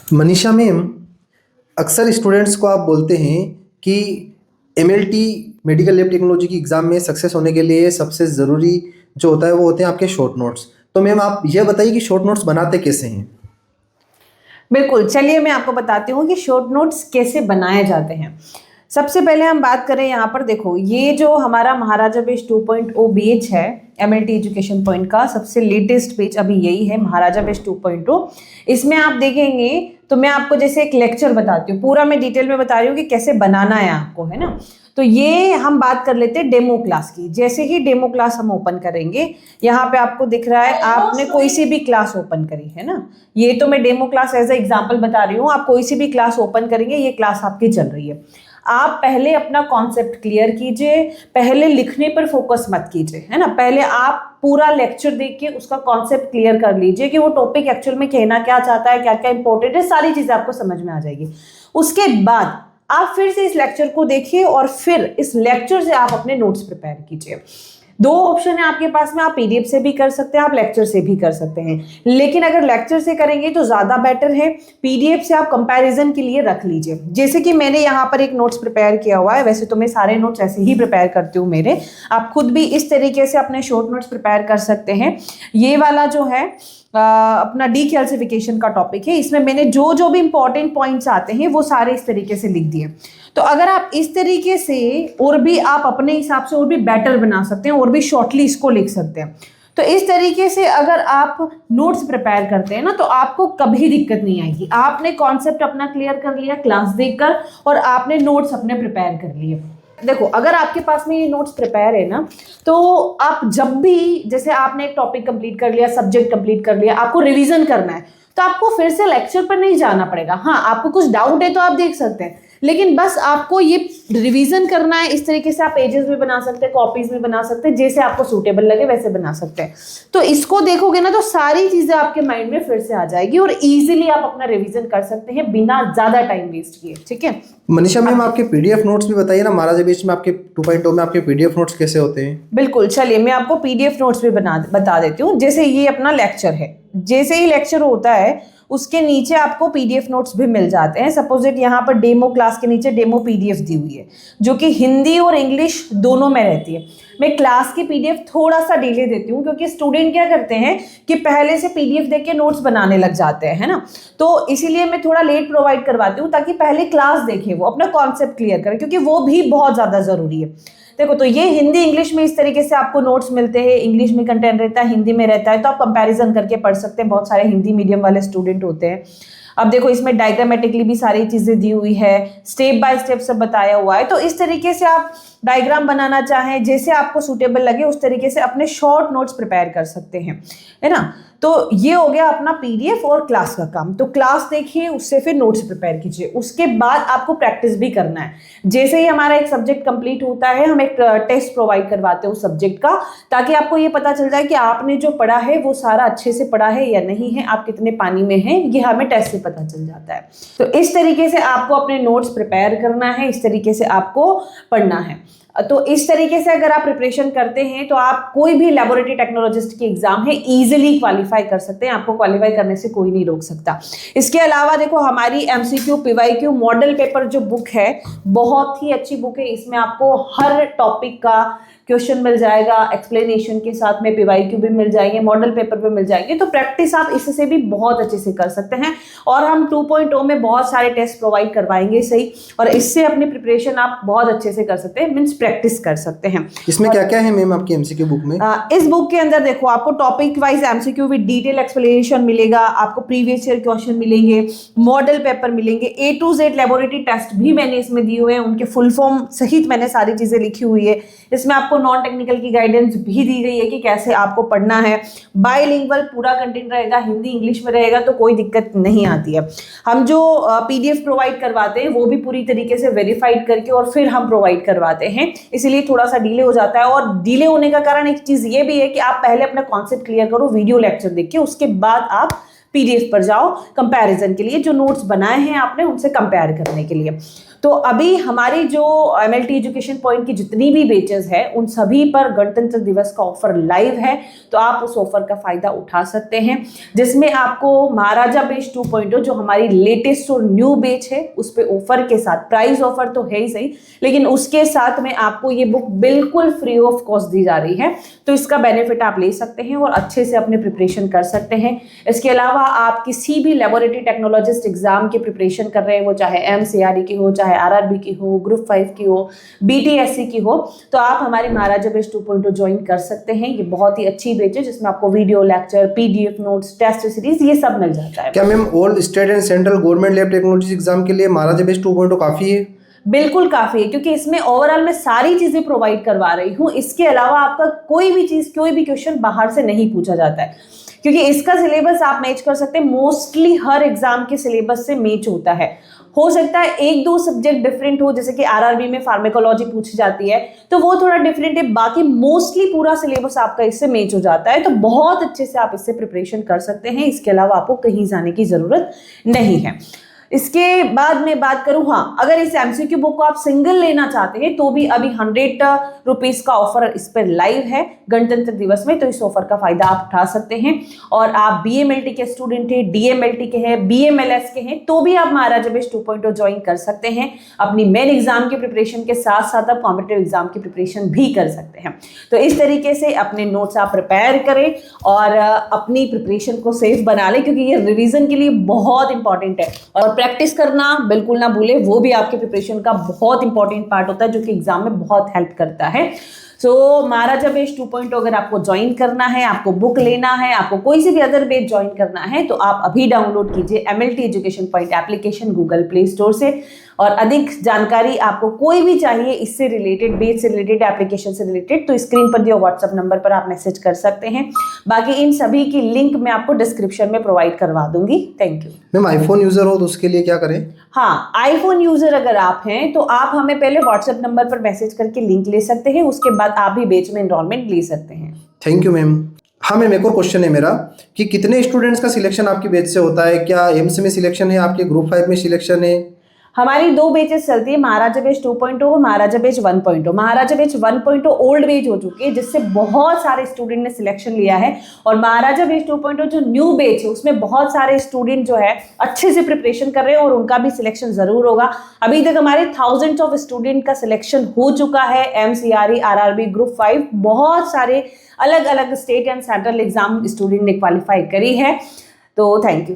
Manisha ma'am, अक्सर students को आप बोलते हैं कि एमएलटी मेडिकल लैब टेक्नोलॉजी की एग्ज़ाम में सक्सेस होने के लिए सबसे ज़रूरी जो होता है वो होते हैं आपके शॉर्ट नोट्स। तो मैम आप यह बताइए कि शॉर्ट नोट्स बनाते कैसे हैं? बिल्कुल, चलिए मैं आपको बताती हूँ कि शॉर्ट नोट्स कैसे बनाए जाते हैं। सबसे पहले हम बात करें यहाँ पर, देखो ये जो हमारा महाराजा बेस 2.0 बैच है एमएलटी एजुकेशन पॉइंट का, सबसे लेटेस्ट बैच अभी यही है महाराजा बेस 2.0। इसमें आप देखेंगे तो मैं आपको जैसे एक लेक्चर बताती हूँ, पूरा मैं डिटेल में बता रही हूँ कि कैसे बनाना है आपको, है ना। तो ये हम बात कर लेते हैं डेमो क्लास की। जैसे ही डेमो क्लास हम ओपन करेंगे, यहाँ पे आपको दिख रहा है आपने कोई सी भी क्लास ओपन करी है ना, ये तो मैं demo class as a example बता रही हूँ। आप कोई सी भी क्लास ओपन करेंगे, ये क्लास आपकी चल रही है। आप पहले अपना कॉन्सेप्ट क्लियर कीजिए, पहले लिखने पर फोकस मत कीजिए, है ना। पहले आप पूरा लेक्चर देख के उसका कॉन्सेप्ट क्लियर कर लीजिए कि वो टॉपिक एक्चुअल में कहना क्या चाहता है, क्या क्या इंपॉर्टेंट है, सारी चीजें आपको समझ में आ जाएगी। उसके बाद आप फिर से इस लेक्चर को देखिए और फिर इस लेक्चर से आप अपने नोट्स प्रिपेयर कीजिए। दो ऑप्शन है आपके पास में, आप पीडीएफ से भी कर सकते हैं, आप लेक्चर से भी कर सकते हैं। लेकिन अगर लेक्चर से करेंगे तो ज्यादा बेटर है। पीडीएफ से आप कंपैरिजन के लिए रख लीजिए। जैसे कि मैंने यहाँ पर एक नोट्स प्रिपेयर किया हुआ है, वैसे तो मैं सारे नोट्स ऐसे ही प्रिपेयर करती हूँ मेरे, आप खुद भी इस तरीके से अपने शॉर्ट नोट्स प्रिपेयर कर सकते हैं। ये वाला जो है अपना डीकैल्सिफिकेशन का टॉपिक है, इसमें मैंने जो जो भी इंपॉर्टेंट पॉइंट्स आते हैं वो सारे इस तरीके से लिख दिए। तो अगर आप इस तरीके से और भी आप अपने हिसाब से और भी बेटर बना सकते हैं और भी शॉर्टली इसको लिख सकते हैं। तो इस तरीके से अगर आप नोट्स प्रिपेयर करते हैं ना, तो आपको कभी दिक्कत नहीं आएगी। आपने कॉन्सेप्ट अपना क्लियर कर लिया क्लास देखकर और आपने नोट्स अपने प्रिपेयर कर लिए। देखो, अगर आपके पास में ये नोट्स प्रिपेयर है ना, तो आप जब भी, जैसे आपने एक टॉपिक कंप्लीट कर लिया, सब्जेक्ट कंप्लीट कर लिया, आपको रिवीजन करना है, तो आपको फिर से लेक्चर पर नहीं जाना पड़ेगा। हाँ, आपको कुछ डाउट है तो आप देख सकते हैं, लेकिन बस आपको ये रिवीजन करना है। इस तरीके से आप पेजेस में बना सकते हैं, कॉपीज में बना सकते हैं, जैसे आपको सूटेबल लगे वैसे बना सकते हैं। तो इसको देखोगे ना, तो सारी चीजें आपके माइंड में फिर से आ जाएगी और इजीली आप अपना रिवीजन कर सकते हैं बिना ज्यादा टाइम वेस्ट किए। ठीक है मनीषा मैम, आपके पीडीएफ नोट्स भी बताइए ना, महाराजा बेच में आपके 2.0 में आपके पीडीएफ नोट्स कैसे होते हैं? बिल्कुल, चलिए मैं आपको पीडीएफ नोट्स भी बता देती हूँ। जैसे ये अपना लेक्चर है, जैसे ही लेक्चर होता है उसके नीचे आपको पीडीएफ नोट्स भी मिल जाते हैं। सपोजिट यहाँ पर डेमो क्लास के नीचे डेमो पीडीएफ दी हुई है, जो कि हिंदी और इंग्लिश दोनों में रहती है। मैं क्लास की पीडीएफ थोड़ा सा डिले देती हूँ, क्योंकि स्टूडेंट क्या करते हैं कि पहले से पीडीएफ देख के नोट्स बनाने लग जाते हैं, है ना। तो इसीलिए मैं थोड़ा लेट प्रोवाइड करवाती हूँ, ताकि पहले क्लास देखें, वो अपना कॉन्सेप्ट क्लियर करें, क्योंकि वो भी बहुत ज़्यादा ज़रूरी है। देखो, तो ये हिंदी इंग्लिश में इस तरीके से आपको नोट्स मिलते हैं। इंग्लिश में कंटेंट रहता है, हिंदी में रहता है, तो आप कंपैरिजन करके पढ़ सकते हैं। बहुत सारे हिंदी मीडियम वाले स्टूडेंट होते हैं। अब देखो, इसमें डायग्रामेटिकली भी सारी चीजें दी हुई है, स्टेप बाय स्टेप सब बताया हुआ है। तो इस तरीके से आप डायग्राम बनाना चाहें, जैसे आपको सूटेबल लगे उस तरीके से अपने शॉर्ट नोट्स प्रिपेयर कर सकते हैं, है ना। तो ये हो गया अपना पीडीएफ और क्लास का काम। तो क्लास देखिए, उससे फिर नोट्स प्रिपेयर कीजिए। उसके बाद आपको प्रैक्टिस भी करना है। जैसे ही हमारा एक सब्जेक्ट कंप्लीट होता है, हम एक टेस्ट प्रोवाइड करवाते हैं उस सब्जेक्ट का, ताकि आपको ये पता चल जाए कि आपने जो पढ़ा है वो सारा अच्छे से पढ़ा है या नहीं है, आप कितने पानी में हैं, ये हमें टेस्ट से पता चल जाता है। तो इस तरीके से आपको अपने नोट्स प्रिपेयर करना है, इस तरीके से आपको पढ़ना है। तो इस तरीके से अगर आप प्रिपरेशन करते हैं, तो आप कोई भी लेबोरेटरी टेक्नोलॉजिस्ट की एग्जाम है इजीली क्वालिफाई कर सकते हैं। आपको क्वालिफाई करने से कोई नहीं रोक सकता। इसके अलावा देखो, हमारी एमसीक्यू पीवाईक्यू मॉडल पेपर जो बुक है, बहुत ही अच्छी बुक है। इसमें आपको हर टॉपिक का क्वेश्चन मिल जाएगा, एक्सप्लेनेशन के साथ में पीवाईक्यू भी मिल जाएंगे, मॉडल पेपर भी मिल जाएंगे। तो प्रैक्टिस आप इससे भी बहुत अच्छे से कर सकते हैं। और हम 2.0 में बहुत सारे टेस्ट प्रोवाइड करवाएंगे सही, और इससे अपनी प्रिपरेशन आप बहुत अच्छे से कर सकते हैं, मीन्स प्रैक्टिस कर सकते हैं। इसमें क्या क्या है मैम आपकी एमसीक्यू बुक में? इस बुक के अंदर देखो, आपको topic wise MCQ with detail explanation मिलेगा, आपको प्रीवियस ईयर क्वेश्चन मिलेंगे, मॉडल पेपर मिलेंगे, A to Z laboratory test भी मैंने इसमें दिए हुए हैं, उनके फुल फॉर्म सहित मैंने सारी चीजें लिखी हुई है। इसमें आपको नॉन टेक्निकल की गाइडेंस भी दी गई है कि कैसे आपको पढ़ना है। बाइलिंगुअल पूरा कंटेंट रहेगा, हिंदी इंग्लिश में रहेगा, तो कोई दिक्कत नहीं आती है। हम जो पीडीएफ प्रोवाइड करवाते हैं वो भी पूरी तरीके से वेरीफाइड करके और फिर हम प्रोवाइड करवाते हैं, इसलिए थोड़ा सा डिले हो जाता है। और डिले होने का कारण एक चीज ये भी है कि आप पहले अपना कॉन्सेप्ट क्लियर करो वीडियो लेक्चर देख के, उसके बाद आप PDF पर जाओ कंपैरिजन के लिए, जो नोट्स बनाए हैं आपने उनसे कंपेयर करने के लिए। तो अभी हमारी जो MLT एजुकेशन पॉइंट की जितनी भी बेचेस है उन सभी पर गणतंत्र दिवस का ऑफर लाइव है, तो आप उस ऑफर का फायदा उठा सकते हैं, जिसमें आपको महाराजा बैच 2.0 जो हमारी लेटेस्ट और न्यू बैच है उस पे ऑफर के साथ, प्राइस ऑफर तो है ही सही, लेकिन उसके साथ में आपको ये बुक बिल्कुल फ्री ऑफ कॉस्ट दी जा रही है, तो इसका बेनिफिट आप ले सकते हैं और अच्छे से अपने प्रिपरेशन कर सकते हैं। इसके अलावा आप किसी भी लेबोरेटरी टेक्नोलॉजिस्ट एग्जाम की प्रिपरेशन कर रहे हैं, वो चाहे MCRE की हो, चाहे RRB की हो, ग्रुप 5 की हो, BTSC की हो, तो आप हमारी महाराजा बैच 2.0 ज्वाइन कर सकते हैं। ये बहुत ही अच्छी बैच है जिसमें आपको video lecture, PDF notes, test series ये सब मिल जाता है। क्या ma'am all state and central government lab technology exam के लिए महाराजा बैच 2.0 काफी है? बिल्कुल काफी है, क्योंकि इसमें ओवरऑल मैं सारी चीजें प्रोवाइड करवा रही हूँ। इसके अलावा आपका कोई भी चीज, कोई भी क्वेश्चन बाहर से नहीं पूछा जाता है, क्योंकि इसका सिलेबस आप मैच कर सकते हैं, मोस्टली हर एग्जाम के सिलेबस से मैच होता है। हो सकता है एक दो सब्जेक्ट डिफरेंट हो, जैसे कि RRB में फार्मेकोलॉजी पूछी जाती है तो वो थोड़ा डिफरेंट है, बाकी मोस्टली पूरा सिलेबस आपका इससे मैच हो जाता है, तो बहुत अच्छे से आप इससे प्रिपरेशन कर सकते हैं। इसके अलावा आपको कहीं जाने की जरूरत नहीं है। इसके बाद मैं बात करूं, हाँ, अगर इस MCQ बुक को आप सिंगल लेना चाहते हैं तो भी अभी 100 रुपीज का ऑफर इस पर लाइव है गणतंत्र दिवस में, तो इस ऑफर का फायदा आप उठा सकते हैं। और आप BMLT के स्टूडेंट हैं, DMLT के हैं, BMLS के हैं, तो भी आप महाराजा बैच 2.0 ज्वाइन कर सकते हैं। अपनी मेन एग्जाम की प्रिपरेशन के साथ साथ आप कॉम्पिटिटिव एग्जाम की प्रिपरेशन भी कर सकते हैं। तो इस तरीके से अपने नोट्स आप प्रिपेयर करें और अपनी प्रिपरेशन को सेफ बना लें, क्योंकि ये रिवीजन के लिए बहुत इंपॉर्टेंट है। और प्रैक्टिस करना बिल्कुल ना भूले, वो भी आपके प्रिपरेशन का बहुत इंपॉर्टेंट पार्ट होता है, जो कि एग्जाम में बहुत हेल्प करता है। सो महाराजा बैच 2.0 अगर आपको ज्वाइन करना है, आपको बुक लेना है, आपको कोई सी भी अदर बैच ज्वाइन करना है, तो आप अभी डाउनलोड कीजिए MLT education point application Google play store से। और अधिक जानकारी आपको कोई भी चाहिए इससे रिलेटेड, बैच से रिलेटेड, एप्लीकेशन से रिलेटेड, तो स्क्रीन पर दिए व्हाट्सएप नंबर पर आप मैसेज कर सकते हैं। बाकी इन सभी की लिंक मैं आपको डिस्क्रिप्शन में प्रोवाइड करवा दूंगी। Thank you. Ma'am iPhone user हो तो उसके लिए क्या करें? हाँ, आईफोन यूजर अगर आप हैं तो आप हमें पहले व्हाट्सएप नंबर पर मैसेज करके लिंक ले सकते हैं, उसके बाद आप भी बैच में एनरोलमेंट ले सकते हैं। Thank you ma'am. हाँ मैम, एक और क्वेश्चन है मेरा कि कितने स्टूडेंट्स का सिलेक्शन आपकी बैच से होता है? क्या एम्स में सिलेक्शन है, आपके ग्रुप 5 में सिलेक्शन है? हमारी दो बेचेस चलती है, महाराजा बैच 2.0, महाराजा बैच 1.0। महाराजा बैच 1.0 ओल्ड बैच हो चुकी है, जिससे बहुत सारे स्टूडेंट ने सिलेक्शन लिया है, और महाराजा बैच 2.0 जो न्यू बैच है उसमें बहुत सारे स्टूडेंट जो है अच्छे से प्रिपरेशन कर रहे हैं और उनका भी सिलेक्शन जरूर होगा। अभी तक हमारे थाउजेंड्स ऑफ स्टूडेंट का सिलेक्शन हो चुका है। MCRE, RRB, ग्रुप 5, बहुत सारे अलग अलग state and central exam student ने क्वालिफाई करी है। तो थैंक यू।